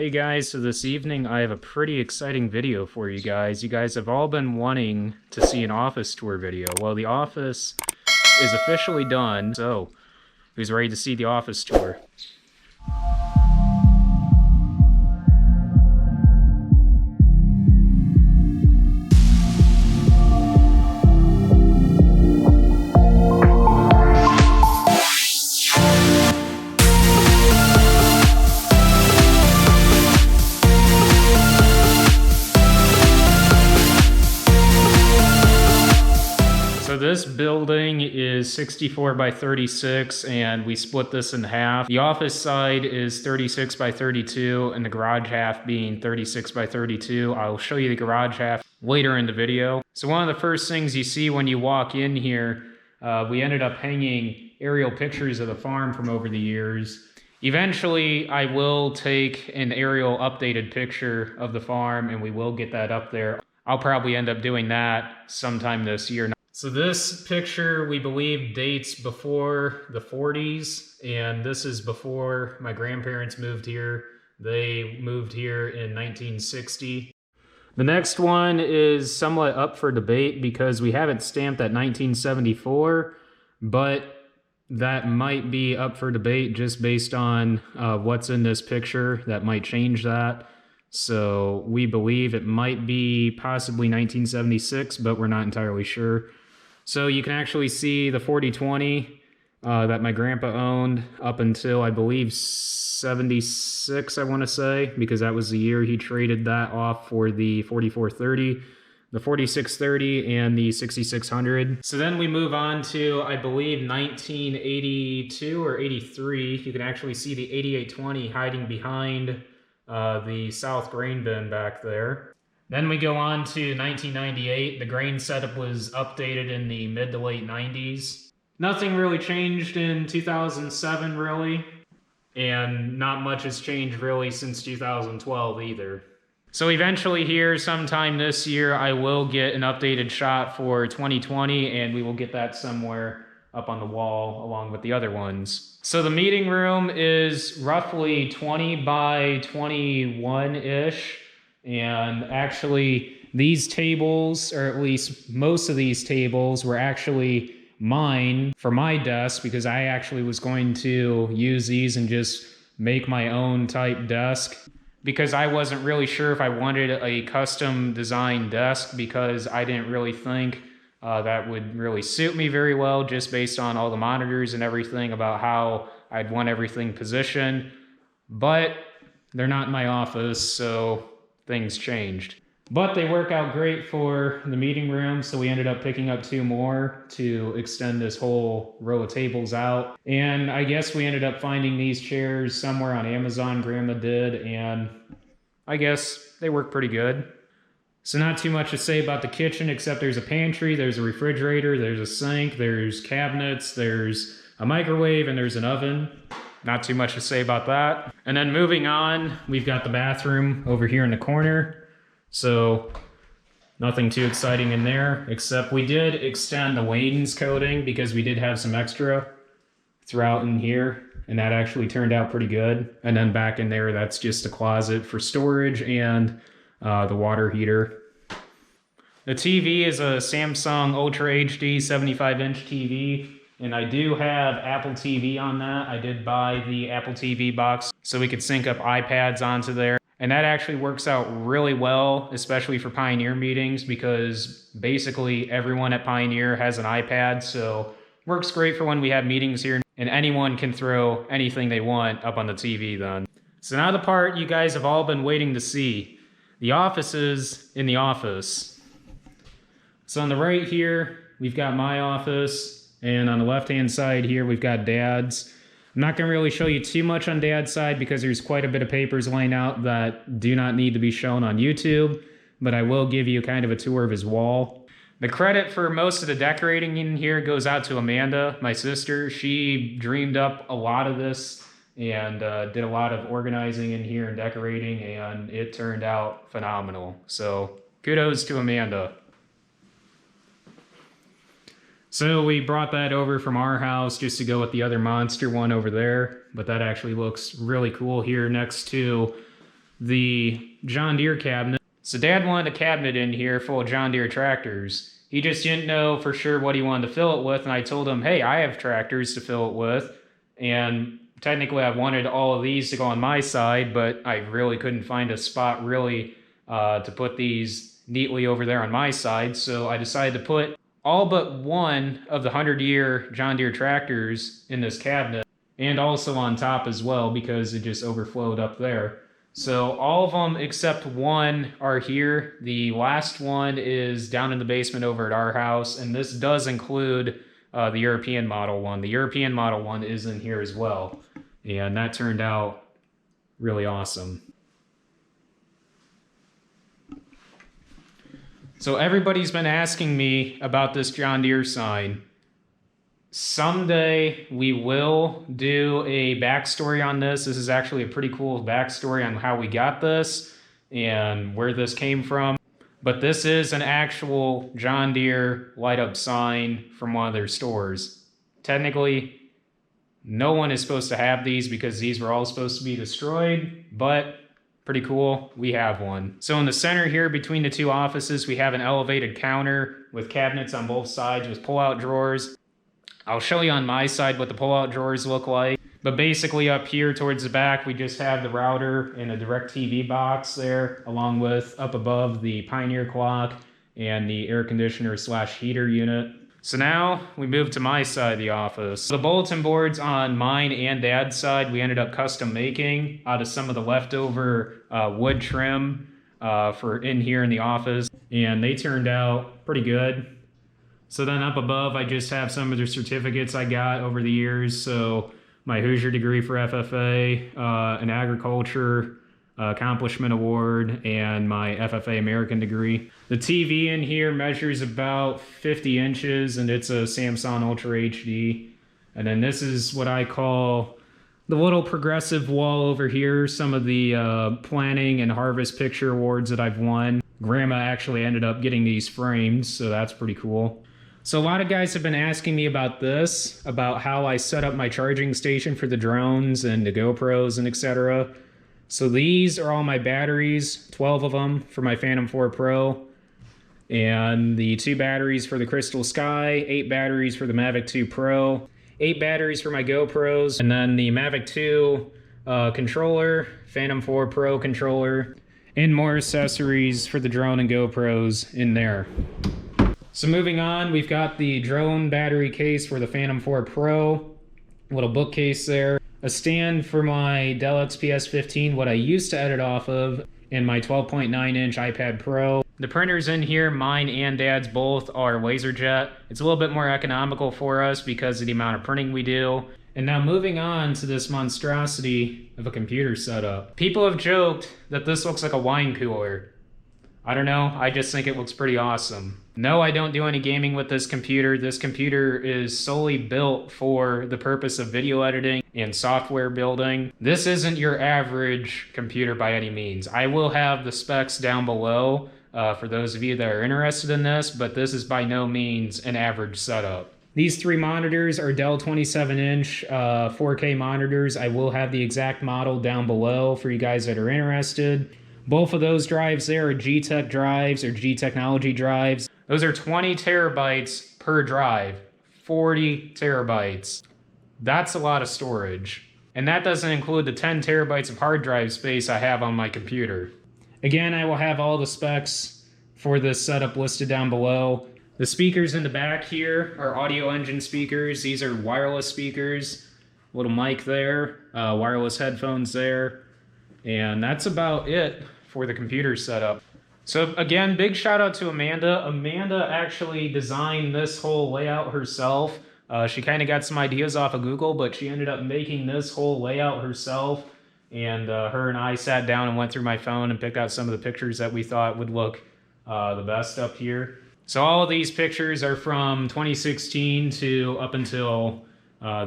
Hey guys, so this evening I have a pretty exciting video for you guys. You guys have all been wanting to see an office tour video. Well, the office is officially done, so who's ready to see the office tour? So this building is 64 by 36 and we split this in half. The office side is 36 by 32 and the garage half being 36 by 32. I'll show you the garage half later in the video. So one of the first things you see when you walk in here, we ended up hanging aerial pictures of the farm from over the years. Eventually, I will take an aerial updated picture of the farm and we will get that up there. I'll probably end up doing that sometime this year. So this picture, we believe, dates before the 40s, and this is before my grandparents moved here. They moved here in 1960. The next one is somewhat up for debate because we have it stamped at 1974, but that might be up for debate just based on what's in this picture. That might change that. So we believe it might be possibly 1976, but we're not entirely sure. So you can actually see the 4020 that my grandpa owned up until, I believe, 76, I want to say, because that was the year he traded that off for the 4430, the 4630, and the 6600. So then we move on to, I believe, 1982 or 83. You can actually see the 8820 hiding behind the south grain bin back there. Then we go on to 1998. The grain setup was updated in the mid to late 90s. Nothing really changed in 2007, really. And not much has changed really since 2012 either. So eventually here, sometime this year, I will get an updated shot for 2020, and we will get that somewhere up on the wall along with the other ones. So the meeting room is roughly 20 by 21-ish. And actually, these tables, or at least most of these tables, were actually mine for my desk because I actually was going to use these and just make my own type desk because I wasn't really sure if I wanted a custom design desk because I didn't really think that would really suit me very well just based on all the monitors and everything about how I'd want everything positioned. But they're not in my office, so things changed. But they work out great for the meeting room, so we ended up picking up 2 more to extend this whole row of tables out. And I guess we ended up finding these chairs somewhere on Amazon, Grandma did, and I guess they work pretty good. So not too much to say about the kitchen, except there's a pantry, there's a refrigerator, there's a sink, there's cabinets, there's a microwave, and there's an oven. Not too much to say about that. And then moving on, we've got the bathroom over here in the corner. So nothing too exciting in there, except we did extend the wainscoting because we did have some extra throughout in here. And that actually turned out pretty good. And then back in there, that's just a closet for storage and the water heater. The TV is a Samsung Ultra HD 75-inch TV. And I do have Apple TV on that. I did buy the Apple TV box so we could sync up iPads onto there. And that actually works out really well, especially for Pioneer meetings, because basically everyone at Pioneer has an iPad. So works great for when we have meetings here and anyone can throw anything they want up on the TV then. So now the part you guys have all been waiting to see, the offices in the office. So on the right here, we've got my office. And on the left-hand side here, we've got Dad's. I'm not going to really show you too much on Dad's side because there's quite a bit of papers laying out that do not need to be shown on YouTube, but I will give you kind of a tour of his wall. The credit for most of the decorating in here goes out to Amanda, my sister. She dreamed up a lot of this and did a lot of organizing in here and decorating, and it turned out phenomenal. So kudos to Amanda. So we brought that over from our house just to go with the other monster one over there, but that actually looks really cool here next to the John Deere cabinet. So Dad wanted a cabinet in here full of John Deere tractors. He just didn't know for sure what he wanted to fill it with, and I told him, hey, I have tractors to fill it with, and technically I wanted all of these to go on my side, but I really couldn't find a spot really to put these neatly over there on my side, so I decided to put all but one of the 100-year John Deere tractors in this cabinet, and also on top as well because it just overflowed up there. So all of them except one are here. The last one is down in the basement over at our house, and this does include the European model one. The European model one is in here as well, and that turned out really awesome. So everybody's been asking me about this John Deere sign. Someday we will do a backstory on this. This is actually a pretty cool backstory on how we got this and where this came from. But this is an actual John Deere light up sign from one of their stores. Technically, no one is supposed to have these because these were all supposed to be destroyed, but pretty cool, we have one. So in the center here between the two offices, we have an elevated counter with cabinets on both sides with pull-out drawers. I'll show you on my side what the pull-out drawers look like. But basically up here towards the back, we just have the router and a DirecTV box there, along with up above the Pioneer clock and the air conditioner / heater unit. So now we move to my side of the office. The bulletin boards on mine and Dad's side, we ended up custom making out of some of the leftover wood trim for in here in the office. And they turned out pretty good. So then up above, I just have some of the certificates I got over the years. So my Hoosier degree for FFA, an agriculture accomplishment award, and my FFA American degree. The TV in here measures about 50 inches, and it's a Samsung Ultra HD. And then this is what I call the little progressive wall over here. Some of the planning and harvest picture awards that I've won. Grandma actually ended up getting these framed, so that's pretty cool. So a lot of guys have been asking me about this, about how I set up my charging station for the drones and the GoPros and etc. So these are all my batteries, 12 of them for my Phantom 4 Pro, and the 2 batteries for the Crystal Sky, 8 batteries for the Mavic 2 Pro, 8 batteries for my GoPros, and then the Mavic 2 controller, Phantom 4 Pro controller, and more accessories for the drone and GoPros in there. So moving on, we've got the drone battery case for the Phantom 4 Pro, a little bookcase there, a stand for my Dell XPS 15, what I used to edit off of, and my 12.9-inch iPad Pro. The printers in here, mine and Dad's both, are LaserJet. It's a little bit more economical for us because of the amount of printing we do. And now moving on to this monstrosity of a computer setup. People have joked that this looks like a wine cooler. I don't know, I just think it looks pretty awesome. No, I don't do any gaming with this computer. This computer is solely built for the purpose of video editing and software building. This isn't your average computer by any means. I will have the specs down below for those of you that are interested in this, but this is by no means an average setup. These 3 monitors are Dell 27-inch 4K monitors. I will have the exact model down below for you guys that are interested. Both of those drives there are G-Tech drives or G-Technology drives. Those are 20 terabytes per drive, 40 terabytes. That's a lot of storage. And that doesn't include the 10 terabytes of hard drive space I have on my computer. Again, I will have all the specs for this setup listed down below. The speakers in the back here are Audio Engine speakers. These are wireless speakers. Little mic there, wireless headphones there. And that's about it for the computer setup. So again, big shout out to Amanda. Amanda actually designed this whole layout herself. She kind of got some ideas off of Google, but she ended up making this whole layout herself. And her and I sat down and went through my phone and picked out some of the pictures that we thought would look the best up here. So all of these pictures are from 2016 to up until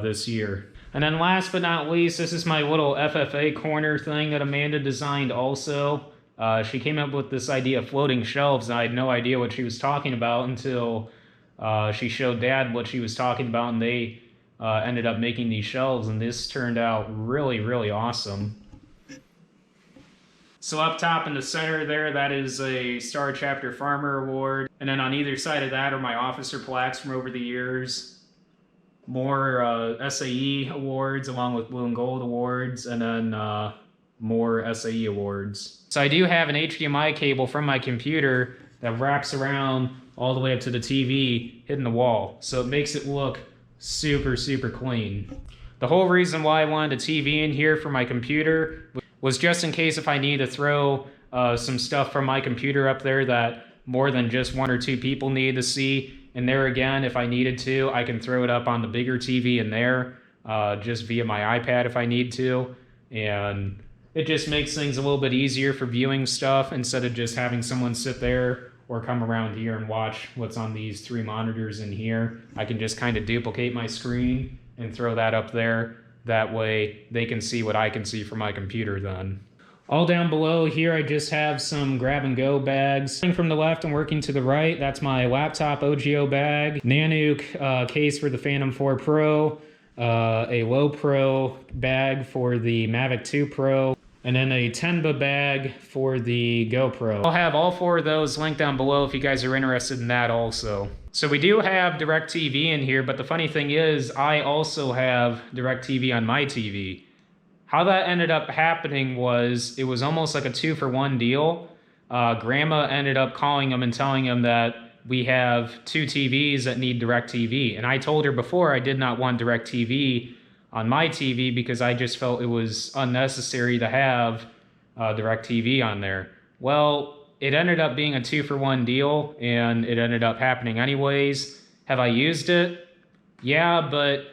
this year. And then last but not least, this is my little FFA corner thing that Amanda designed also. She came up with this idea of floating shelves, and I had no idea what she was talking about until she showed Dad what she was talking about, and they ended up making these shelves, and this turned out really, really awesome. So up top in the center there, that is a Star Chapter Farmer Award. And then on either side of that are my officer plaques from over the years. More SAE awards along with Blue and Gold awards, and then more SAE awards. So I do have an HDMI cable from my computer that wraps around all the way up to the TV hitting the wall. So it makes it look super, super clean. The whole reason why I wanted a TV in here for my computer was just in case if I need to throw some stuff from my computer up there that more than just 1 or 2 people need to see. And there again, if I needed to, I can throw it up on the bigger TV in there, just via my iPad if I need to. And it just makes things a little bit easier for viewing stuff instead of just having someone sit there or come around here and watch what's on these 3 monitors in here. I can just kind of duplicate my screen and throw that up there. That way they can see what I can see from my computer then. All down below here, I just have some grab-and-go bags. From the left and working to the right, that's my laptop OGO bag. Nanook case for the Phantom 4 Pro. A Low Pro bag for the Mavic 2 Pro. And then a Tenba bag for the GoPro. I'll have all 4 of those linked down below if you guys are interested in that also. So we do have DirecTV in here, but the funny thing is I also have DirecTV on my TV. How that ended up happening was it was almost like a 2-for-1 deal. Grandma ended up calling him and telling him that we have 2 TVs that need DirecTV. And I told her before I did not want DirecTV on my TV because I just felt it was unnecessary to have DirecTV on there. Well, it ended up being a 2-for-1 deal and it ended up happening anyways. Have I used it? Yeah, but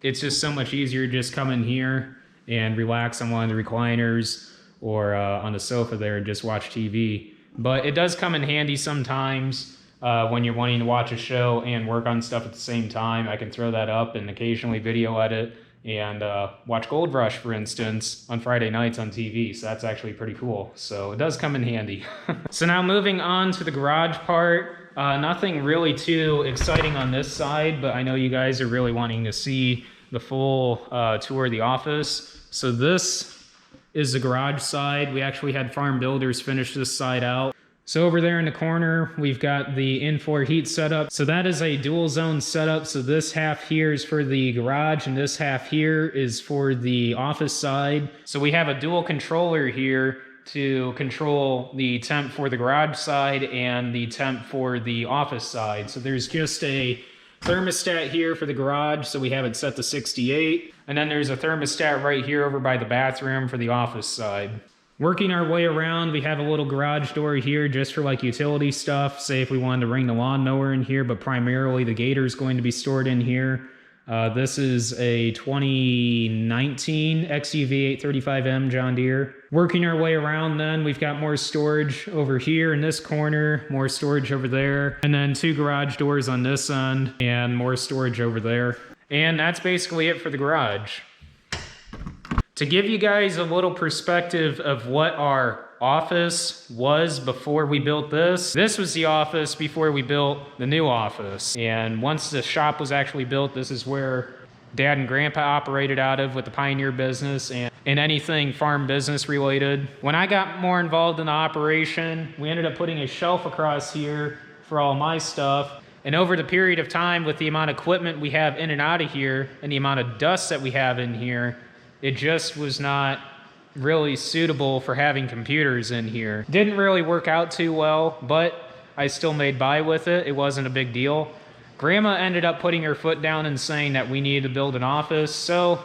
it's just so much easier to just come in here and relax on one of the recliners or on the sofa there and just watch TV. But it does come in handy sometimes when you're wanting to watch a show and work on stuff at the same time. I can throw that up and occasionally video edit and watch Gold Rush, for instance, on Friday nights on TV. So that's actually pretty cool. So it does come in handy. So now moving on to the garage part. Nothing really too exciting on this side, but I know you guys are really wanting to see the full tour of the office. So this is the garage side. We actually had Farm Builders finish this side out. So over there in the corner, we've got the in-floor heat setup. So that is a dual zone setup. So this half here is for the garage and this half here is for the office side. So we have a dual controller here to control the temp for the garage side and the temp for the office side. So there's just a thermostat here for the garage, so we have it set to 68. And then there's a thermostat right here over by the bathroom for the office side. Working our way around, we have a little garage door here just for like utility stuff. Say if we wanted to bring the lawnmower in here, but primarily the gator is going to be stored in here. This is a 2019 XUV 835M John Deere. Working our way around then, we've got more storage over here in this corner, more storage over there, and then 2 garage doors on this end, and more storage over there. And that's basically it for the garage. To give you guys a little perspective of what our office was before we built this, this was the office before we built the new office. And once the shop was actually built, this is where Dad and Grandpa operated out of with the Pioneer business and anything farm business related. When I got more involved in the operation, we ended up putting a shelf across here for all my stuff. And over the period of time, with the amount of equipment we have in and out of here and the amount of dust that we have in here, it just was not really suitable for having computers in here. Didn't really work out too well, but I still made by with it. It wasn't a big deal. Grandma ended up putting her foot down and saying that we needed to build an office, so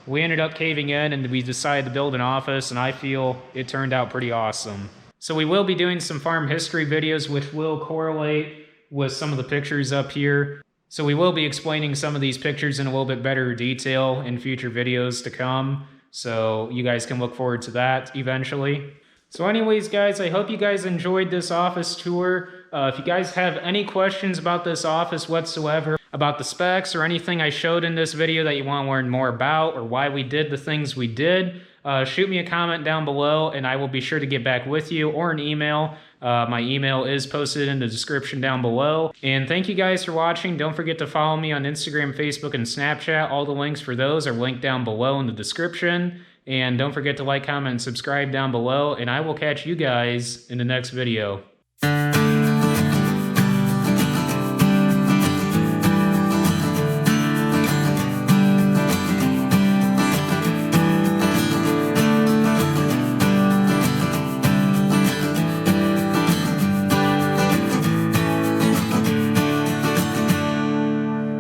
we ended up caving in and we decided to build an office, and I feel it turned out pretty awesome. So we will be doing some farm history videos which will correlate with some of the pictures up here. So we will be explaining some of these pictures in a little bit better detail in future videos to come. So you guys can look forward to that eventually. So anyways, guys, I hope you guys enjoyed this office tour. If you guys have any questions about this office whatsoever, about the specs or anything I showed in this video that you want to learn more about or why we did the things we did, shoot me a comment down below and I will be sure to get back with you, or an email. My email is posted in the description down below. And thank you guys for watching. Don't forget to follow me on Instagram, Facebook, and Snapchat. All the links for those are linked down below in the description. And don't forget to like, comment, and subscribe down below, and I will catch you guys in the next video.